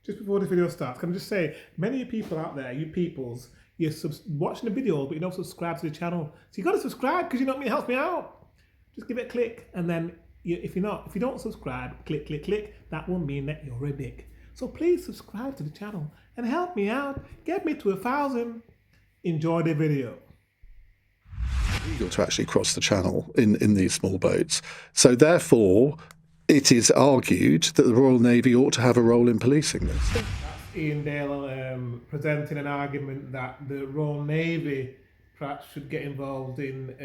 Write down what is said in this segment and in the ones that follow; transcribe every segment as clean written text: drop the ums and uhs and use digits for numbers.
Just before the video starts, can I just say, many people out there, you peoples, you're watching the video, but you don't subscribe to the channel. So you got to subscribe because you know what I mean, it helps me out. Just give it a click, and then if you don't subscribe, click. That will mean that you're a dick. So please subscribe to the channel and help me out. Get me to 1,000. Enjoy the video. Illegal to actually cross the channel in these small boats. So therefore, it is argued that the Royal Navy ought to have a role in policing this. That's Ian Dale presenting an argument that the Royal Navy perhaps should get involved in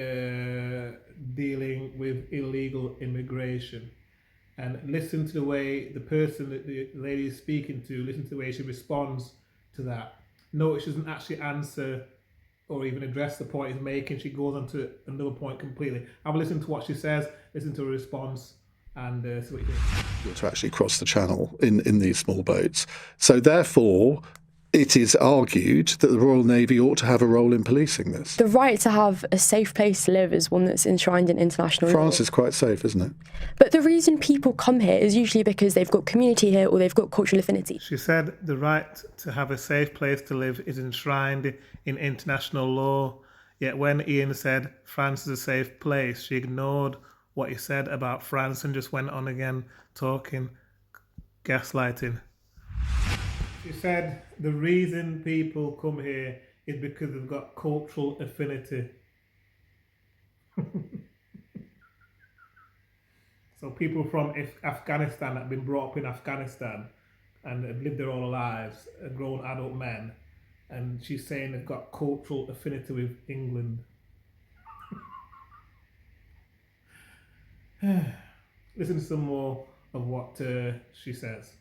dealing with illegal immigration. And listen to the way the person that the lady is speaking to, listen to the way she responds to that. No, she doesn't actually answer or even address the point he's making. She goes on to another point completely. Have a listen to what she says, listen to her response, and see what you think. To actually cross the channel in these small boats. So therefore, it is argued that the Royal Navy ought to have a role in policing this. The right to have a safe place to live is one that's enshrined in international law. France is quite safe, isn't it? But the reason people come here is usually because they've got community here or they've got cultural affinity. She said the right to have a safe place to live is enshrined in international law. Yet when Ian said France is a safe place, she ignored what he said about France and just went on again talking, gaslighting. She said the reason people come here is because they've got cultural affinity. So people from Afghanistan that have been brought up in Afghanistan and have lived there all their lives, are grown adult men, and she's saying they've got cultural affinity with England. Listen to some more of what she says.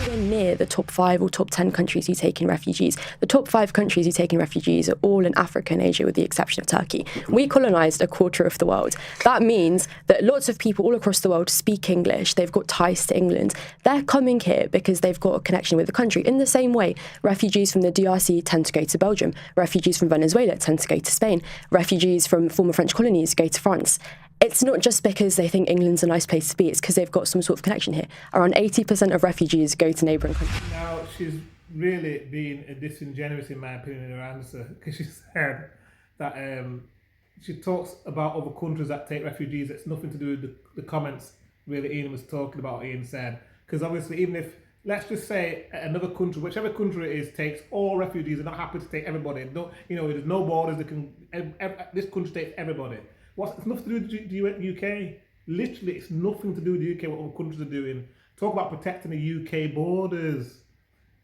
Nowhere near the top 5 or top 10 countries who take in refugees. The top 5 countries who take in refugees are all in Africa and Asia, with the exception of Turkey. We colonised a quarter of the world. That means that lots of people all across the world speak English. They've got ties to England. They're coming here because they've got a connection with the country. In the same way, refugees from the DRC tend to go to Belgium. Refugees from Venezuela tend to go to Spain. Refugees from former French colonies go to France. It's not just because they think England's a nice place to be, it's because they've got some sort of connection here. Around 80% of refugees go to neighbouring countries. Now, she's really been disingenuous, in my opinion, in her answer, because she said that she talks about other countries that take refugees. It's nothing to do with the comments really Ian was talking about, Ian said. Because obviously, even if, let's just say another country, whichever country it is, takes all refugees, they're not happy to take everybody. No, there's no borders, this country takes everybody. It's nothing to do with the UK. Literally, it's nothing to do with the UK, what other countries are doing. Talk about protecting the UK borders.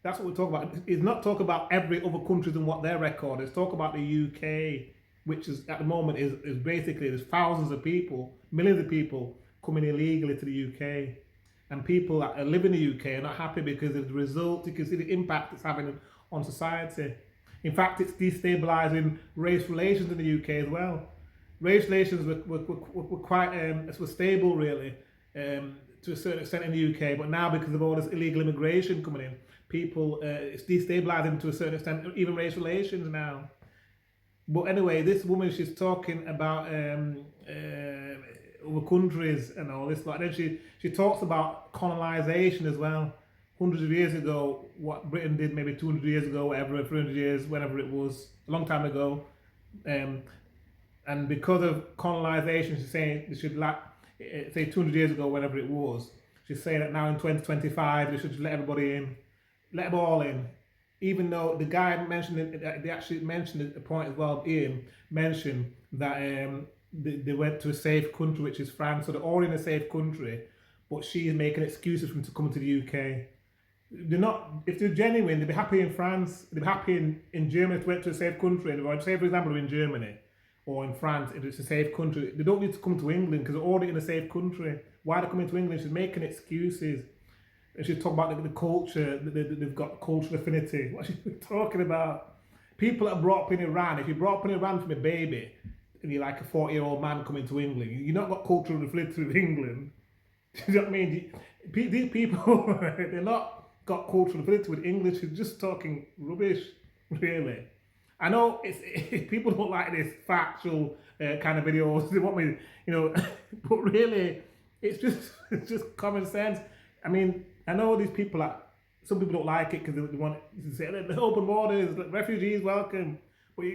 That's what we're talking about. It's not talk about every other country and what their record is. Talk about the UK, which is at the moment is basically there's thousands of people, millions of people coming illegally to the UK. And people that live in the UK are not happy because of the result. You can see the impact it's having on society. In fact, it's destabilising race relations in the UK as well. Race relations were quite were stable really to a certain extent in the UK, but now because of all this illegal immigration coming in, people it's destabilising to a certain extent even race relations now. But anyway, this woman, she's talking about other countries and all this. Like then she talks about colonisation as well. Hundreds of years ago, what Britain did maybe 200 years ago, whatever, 300 years, whenever it was, a long time ago. And because of colonisation, she's saying they should say 200 years ago, whenever it was, she's saying that now in 2025 they should just let everybody in, let them all in. Even though the guy mentioned it, they actually mentioned a point as well. Ian mentioned that they went to a safe country, which is France, so they're all in a safe country, but she's making excuses for them to come to the UK. They're not. If they're genuine, they'd be happy in France. They'd be happy in Germany if they went to a safe country. Or say, for example, in Germany or in France, if it's a safe country, they don't need to come to England because they're already in a safe country. Why are they coming to England? She's making excuses. And she's talking about the culture, they've got cultural affinity. What she's talking about? People that are brought up in Iran, if you're brought up in Iran from a baby, and you're like a 40-year-old man coming to England, you're not got cultural affinity with England. You know what I mean? These people, they're not got cultural affinity with English, you're just talking rubbish, really. I know people don't like this factual kind of videos. They want me, but really, it's just common sense. I mean, I know these people some people don't like it because they want to say the open borders, refugees welcome. But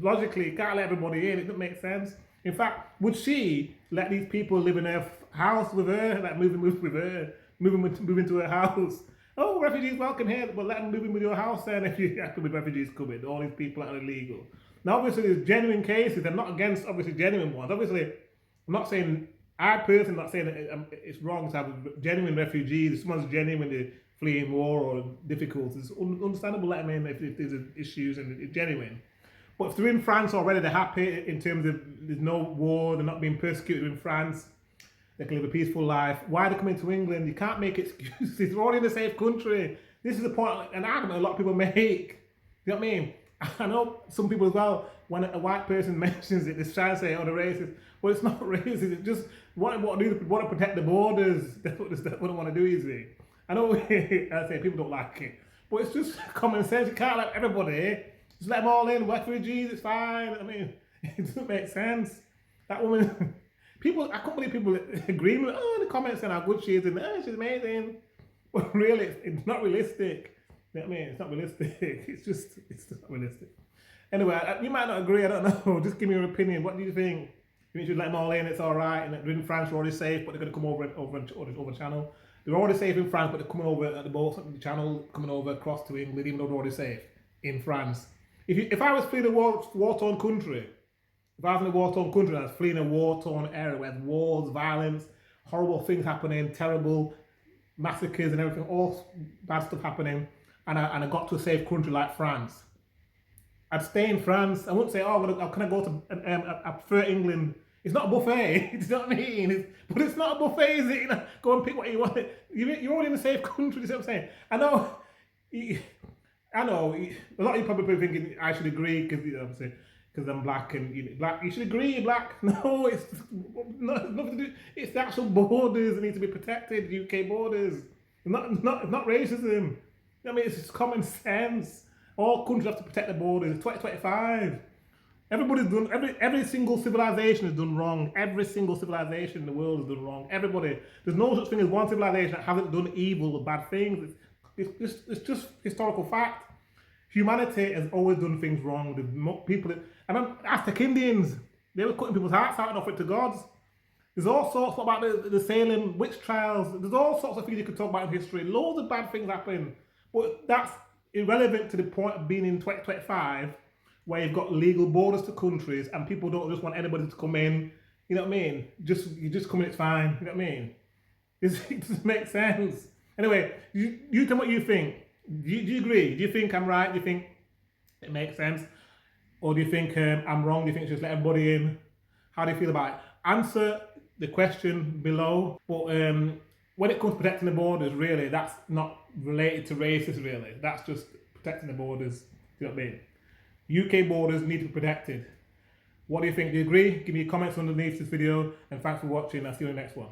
logically, you can't let everybody in. It doesn't make sense. In fact, would she let these people live in her house with her, like move with her, move into her house? Oh, refugees welcome here, but let them move in with your house then if you have to with refugees coming. All these people are illegal. Now, obviously, there's genuine cases. I'm not against, obviously, genuine ones. Obviously, I'm not saying, I personally not saying that it's wrong to have genuine refugees. If someone's genuinely fleeing war or difficulties, it's understandable let them in if there's issues and it's genuine. But if they're in France already, they're happy in terms of there's no war, they're not being persecuted in France, they can live a peaceful life. Why are they coming to England? You can't make excuses. They're already in a safe country. This is the point, an argument a lot of people make. You know what I mean? I know some people as well, when a white person mentions it, they try to say, oh, they're racist. Well, it's not racist. It's just what they want to protect the borders. That's what they want to do, easy. I know, I say people don't like it, but it's just common sense. You can't let everybody, just let them all in, refugees, it's fine. I mean, it doesn't make sense. That woman, I can't believe people agree with, the comments saying how good she is, and she's amazing. But really, it's not realistic. You know what I mean? It's not realistic. It's not realistic. Anyway, you might not agree, I don't know. Just give me your opinion. What do you think? You should let them all in, it's all right. And they're in France, they're already safe, but they're going to come over channel. They're already safe in France, but they're coming over at the boat, the channel, coming over across to England, even though they're already safe in France. If I was fleeing a war-torn country, if I was in a war-torn country and I was fleeing a war-torn area where there's wars, violence, horrible things happening, terrible massacres and everything, all bad stuff happening, and I got to a safe country like France, I'd stay in France. I wouldn't say, can I go to, I prefer England. It's not a buffet, you know what I mean? But it's not a buffet, is it? You know, go and pick what you want. You're already in a safe country, you know what I'm saying? I know, a lot of you probably thinking I should agree because I'm black and black. You should agree you're black. No, it's nothing to do. It's the actual borders that need to be protected, UK borders. Not racism. I mean, it's just common sense. All countries have to protect their borders. It's 2025. Everybody's done, every single civilization is done wrong. Every single civilization in the world is done wrong. Everybody. There's no such thing as one civilization that hasn't done evil or bad things. It's just historical fact. Humanity has always done things wrong. The Aztec Indians, they were cutting people's hearts out and offering it to gods. There's all sorts about the Salem witch trials. There's all sorts of things you could talk about in history. Loads of bad things happen. But that's irrelevant to the point of being in 2025, where you've got legal borders to countries and people don't just want anybody to come in. You know what I mean? You just come in, it's fine. You know what I mean? It doesn't make sense. Anyway, you tell me what you think. Do you agree? Do you think I'm right? Do you think it makes sense? Or do you think I'm wrong? Do you think just let everybody in? How do you feel about it? Answer the question below. But when it comes to protecting the borders, really, that's not related to racism, really. That's just protecting the borders. Do you know what I mean? UK borders need to be protected. What do you think? Do you agree? Give me your comments underneath this video, and thanks for watching. I'll see you in the next one.